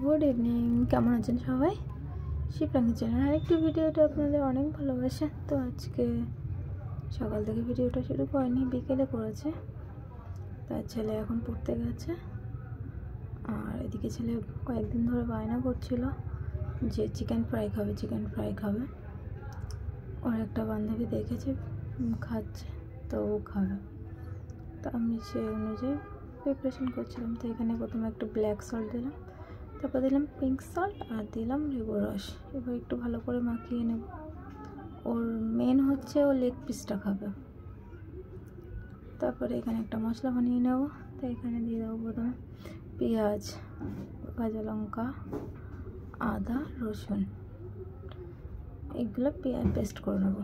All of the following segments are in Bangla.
গুড ইভিনিং, কেমন আছেন সবাই? শিবরাঙ্গি চ্যানেল আরেকটি ভিডিওটা আপনাদের অনেক ভালোবাসে। তো আজকে সকাল থেকে ভিডিওটা শুরু করেনি, বিকেলে করেছে। তার ছেলে এখন পড়তে গেছে, আর এদিকে ছেলে কয়েকদিন ধরে বায়না করছিল যে চিকেন ফ্রাই খাবে। ওর একটা বান্ধবী দেখেছে খাচ্ছে, তো ও খাবে। তো আমি সেই অনুযায়ী প্রিপারেশন করছিলাম। তো এখানে প্রথমে একটা ব্ল্যাক সল্ট দিলাম, তারপর দিলাম পিঙ্ক সল্ট আর দিলাম লেবুর রস। এবার একটু ভালো করে মাখিয়ে নেব। ওর মেন হচ্ছে ও লেগ পিসটা খাবে। তারপরে এখানে একটা মশলা বানিয়ে নেব। তো এখানে দিয়ে দেবো প্রথমে পেঁয়াজ, কাঁচা লঙ্কা, আদা, রসুন, এগুলো পেস্ট করে নেব।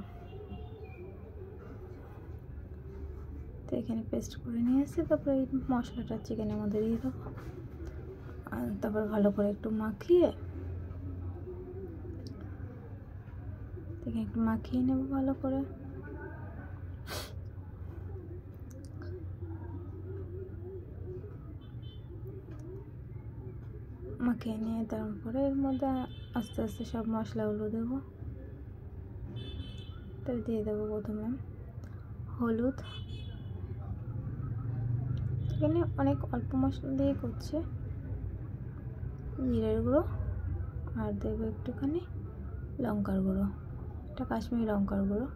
তো এখানে পেস্ট করে নিয়ে এসে তারপরে এই মশলাটা চিকেনের মধ্যে দিয়ে দেবো, আর তারপর ভালো করে একটু মাখিয়ে নেব ভালো করে। মাখিয়ে নিয়ে তারপরে এর মধ্যে আস্তে আস্তে সব মশলাগুলো দেবো। তো দিয়ে দেবো প্রথমে হলুদ। এখানে অনেক অল্প মশলা দিয়ে করছে, জিরের গুঁড়ো, আর দেবো একটুখানি লঙ্কার গুঁড়ো। এটা কাশ্মীরি লঙ্কার গুঁড়ো,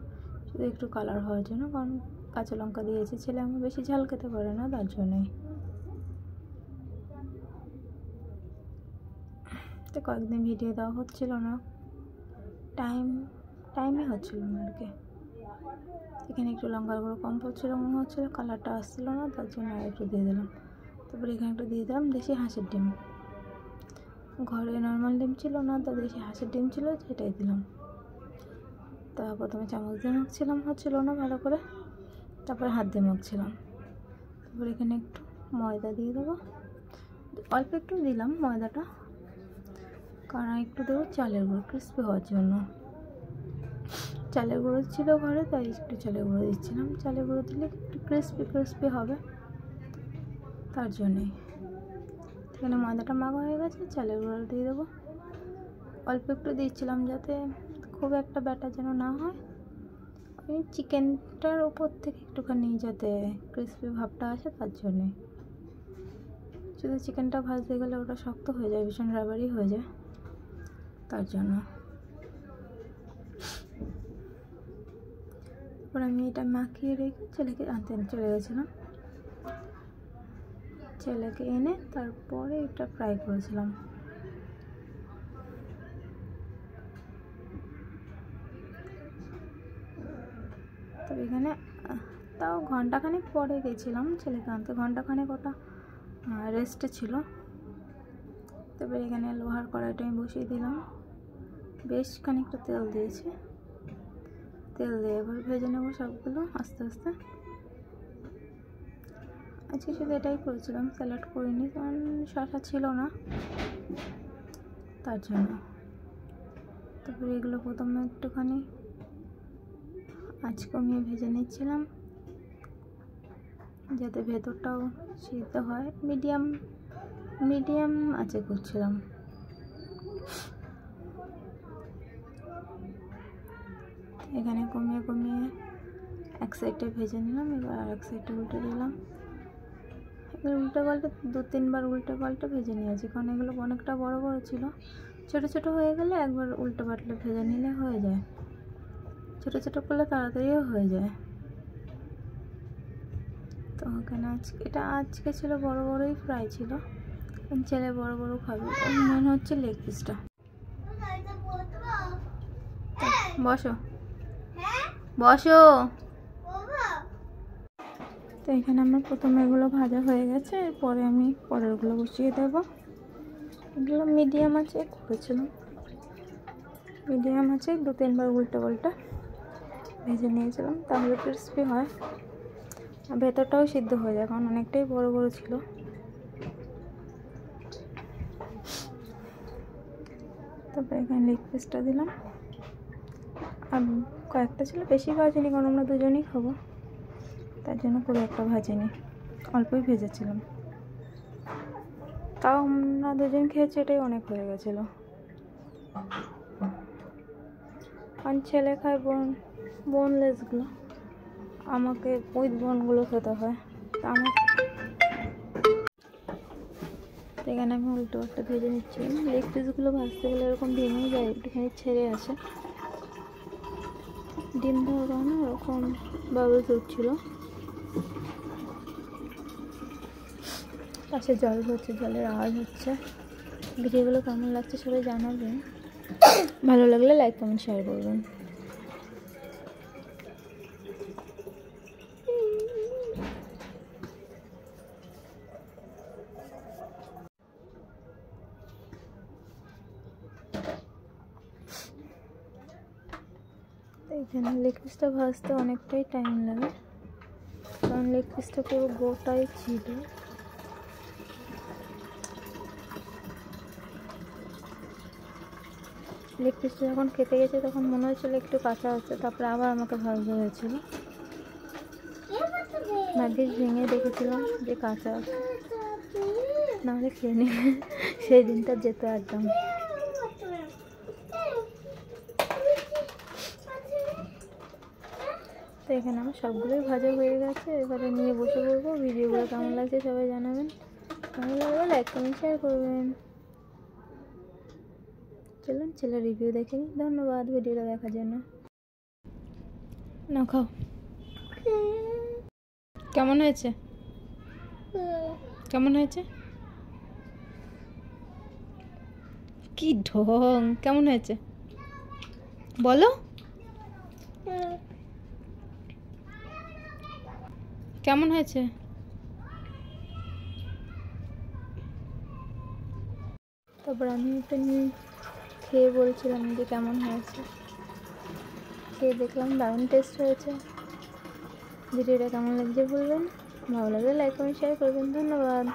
শুধু একটু কালার হওয়ার জন্য, কারণ কাঁচা লঙ্কা দিয়েছে ছেলে আমার বেশি ঝাল খেতে পারে না, তার জন্যই। তো কয়েকদিন ভিডিও দেওয়া হচ্ছিল না, টাইমে হচ্ছিল না আর কি। এখানে একটু লঙ্কার গুঁড়ো কম পড়ছিল মনে হচ্ছিলো, কালারটা আসছিলো না, তার জন্য আর একটু দিয়ে দিলাম। তারপরে এখানে একটু দিয়ে দিলাম দেশি হাঁসের ডিম। ঘরে নর্মাল ডিম ছিল না, তো দেশি হাঁসের ডিম ছিল, সেটাই দিলাম। তা প্রথমে চামচ দিয়ে মাখছিলাম, হচ্ছিলো না ভালো করে, তারপরে হাত দিয়ে মাখছিলাম। তারপরে এখানে একটু ময়দা দিয়ে দেবো, অল্প একটু দিলাম ময়দাটা, কারণ একটু দেবো চালের গুঁড়ো ক্রিস্পি হওয়ার জন্য। চালের গুঁড়ো ছিল ঘরে, তাই একটু চালের গুঁড়ো দিচ্ছিলাম। চালের গুঁড়ো দিলে একটু ক্রিস্পি হবে, তার জন্যই। এখানে ময়দাটা মাখা হয়ে গেছে, চালের গুঁড়ো দিয়ে দেবো। অল্প একটু দিচ্ছিলাম যাতে খুব একটা ব্যাটা যেন না হয়, ওই চিকেনটার উপর থেকে একটুখানি যাতে ক্রিস্পি ভাবটা আসে, তার জন্যে। শুধু চিকেনটা ভাজতে গেলে ওটা শক্ত হয়ে যায়, ভীষণ রাবারি হয়ে যায়, তার জন্য। তারপর আমি এটা মাখিয়ে রেখে ছেলেকে আনতে চলে গেছিলাম। ছেলেকে এনে তারপরে এটা ফ্রাই করেছিলাম। তো এখানে তাও ঘন্টাখানেক পরে গেছিলাম ছেলেকে আনতে, ঘন্টাখানেক ওটা রেস্টে ছিল। তারপরে এখানে লোহার কড়াইটা আমি বসিয়ে দিলাম, বেশ খানিকটা তেল দিয়েছি। তেল দিয়ে এবার ভেজে নেবো সবগুলো আস্তে আস্তে। আজকে শুধু এটাই করেছিলাম, স্যালাড করিনি, কারণ শসা ছিল না, তার জন্য। তারপরে এগুলো প্রথমে একটুখানি আঁচ কমিয়ে ভেজে নিচ্ছিলাম, যাতে ভেতরটাও সিদ্ধ হয়। মিডিয়াম আঁচে করছিলাম। এখানে কমিয়ে এক সাইডটা ভেজে নিলাম, এবার আর এক সাইডটা উল্টে দিলাম। এবার উল্টে পাল্টে 2-3 বার উল্টে পাল্টে ভেজে নিয়েছি, কারণ এগুলো অনেকটা বড় ছিল। ছোটো হয়ে গেলে একবার উল্টে পাল্টে ভেজে নিলে হয়ে যায়, ছোটো করলে তাড়াতাড়িও হয়ে যায়। তো এখানে আজকে ছিল বড়ই ফ্রাই ছিল, ছেলে বড় খাবে। মেন হচ্ছে লেগ পিসটা। বসো। তো এখানে আমার প্রথমে এগুলো ভাজা হয়ে গেছে, এরপরে আমি পরেরগুলো বসিয়ে দেবো। এগুলো মিডিয়াম আছে করেছিলাম, মিডিয়াম আছে 2-3 বার উল্টে পাল্টে ভেজে নিয়েছিলাম, তাহলে ক্রিস্পি হয় আর ভেতরটাও সিদ্ধ হয়ে যায়, কারণ অনেকটাই বড় ছিল। তারপরে এখানে লেগ পিসটা দিলাম, আর কয়েকটা ছিল, বেশি ভাজিনি, কারণ আমরা দুজনেই খাবো, তার জন্য খুব একটা ভাজিনি, অল্পই ভেজেছিলাম। তাও আমরা দুজন খেয়েছি, এটাই অনেক হয়ে গেছিলো। আর ছেলে খায় বোনলেসগুলো, আমাকে উইথ বোনগুলো খেতে হয়। তা আমার এখানে আমি উল্টো একটা ভেজে নিচ্ছি। লেগ পিসগুলো ভাজতে গেলে এরকম ভেঙে যায়, একটুখানি ছেড়ে আসে। ডিম দেওয়ার কারণে ওরকম বাবলস উঠছিল। পাশে জল হচ্ছে, জলের আওয়াজ হচ্ছে। ভিডিওগুলো কেমন লাগছে সবাই জানাবেন, ভালো লাগলে লাইক কমেন্ট শেয়ার করবেন। এখানে লেগ পিসটা ভাজতে অনেকটাই টাইম লাগে, কারণ লেগ পিসটা পুরো গোটাই ছিল। লেগ পিসটা যখন খেতে গেছে তখন মনে হয়েছিল একটু কাঁচা হচ্ছে, তারপরে আবার আমাকে ভাজতে হয়েছিল। ভাগ্যিস ভেঙে দেখেছিলাম যে কাঁচা, নাহলে খেয়ে নিয়ে সেই দিনটা যেত একদম। তো এখানে আমার সবগুলোই ভাজা হয়ে গেছে, এবারে নিয়ে বসে পড়বো। ভিডিওগুলো কেমন লাগছে সবাই জানাবেন, কেমন লাগবে লাইক কমেন্ট শেয়ার করবেন। চলুন ছেলের রিভিউ দেখে নিই। ধন্যবাদ ভিডিওটা দেখার জন্য। না খাও, কেমন হয়েছে? কেমন হয়েছে? কি ঢং, কেমন হয়েছে বলো? কেমন হয়েছে? তারপর আমি এটা নিয়ে খেয়ে বলছিলাম যে কেমন হয়েছে। খেয়ে দেখলাম দারুণ টেস্ট হয়েছে। ভিডিওটা কেমন লাগছে বলবেন, ভালো লাগলে লাইক কমেন্ট শেয়ার করবেন। ধন্যবাদ।